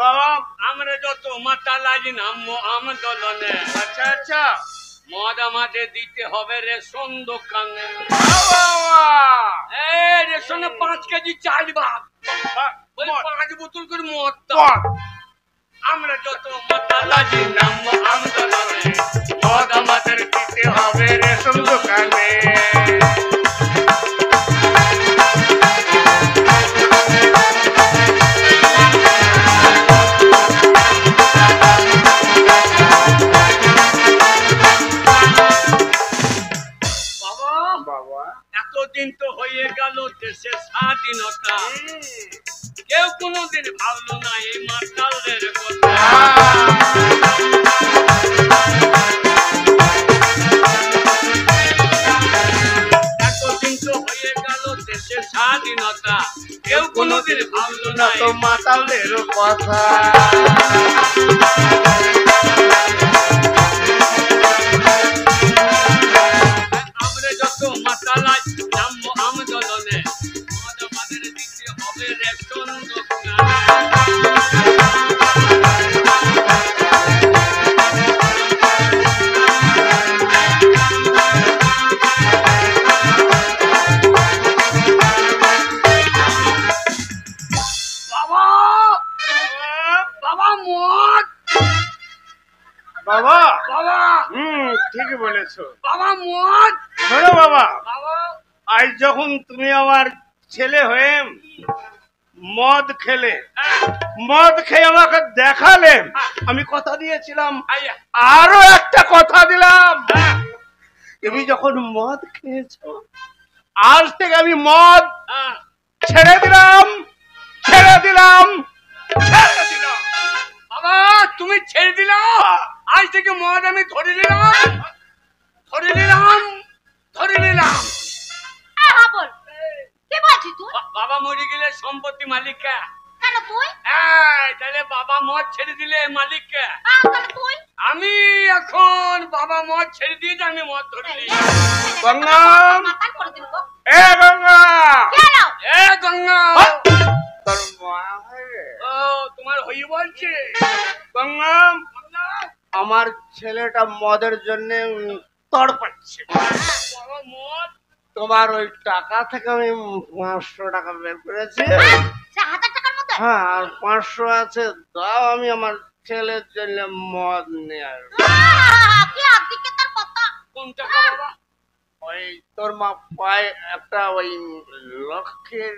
বাবা আমরা যত মাতালাজি নামবো আমদলনে। আচ্ছা আচ্ছা, মদ আমাদের দিতে হবে রেশন দোকানে। রেশনে 5 কেজি চাল ভাব, 5 বোতল করে মদ দাও। আমরা যত মাতালাজি নামবো আমদলনে, মদ আমাদের দিতে হবে রেশন দোকানে। এতদিন তো হয়ে গেল দেশের স্বাধীনতা, কেউ কোনোদিন ভাবলো না এই মাতালদের কথা। এতদিন তো হয়ে গেল দেশের স্বাধীনতা, কেউ কোনোদিন ভাবলো না তো মাতালদের কথা। আমরা যত মাতালাই নামবো আমদলনে, মদ আমাদের দিতে হবে রেশন দোকানে। বাবা বাবা মদ, বাবা বাবা ঠিকই বলেছো বাবা মদ। শোনো বাবা, বাবা আজ যখন তুমি আমার ছেলে হয়ে মদ খেলে, মদ খেয়ে আমাকে দেখালে, আমি কথা দিয়েছিলাম, আইয়া আরো একটা কথা দিলাম। তুমি যখন মদ খেয়েছো, আজ থেকে আমি মদ ছেড়ে দিলাম, ছেড়ে দিলাম, ছেড়ে দিলাম। বাবা তুমি ছেড়ে দিলাম, আজ থেকে মদ আমি ধরে নিলাম, ধরে নিলাম, ধরে নিলাম। বাবা মরে গেলে সম্পত্তি মালিক কে? তাহলে বাবা মদ ছেড়ে দিলে মালিক কে? আমি এখন বাবা মদ ছেড়ে দিয়েছি, আমি মদ ধরে নিলাম। গঙ্গা, এ গঙ্গা, এ গঙ্গা, তোর মা হয়? ও তোমার হই বলছে। গঙ্গা, আমার ছেলেটা মদের জন্য তড়পাচ্ছে। বাবা মদ, তোমার ওই টাকা থেকে আমি 500 টাকা বের করেছি। হ্যাঁ, আর 500 আছে, দাও, আমি আমার ছেলের জন্য মদ নিয়ে আসবো। কোন টাকা বাবা? ওই তোর মা পায় একটা ওই লক্ষের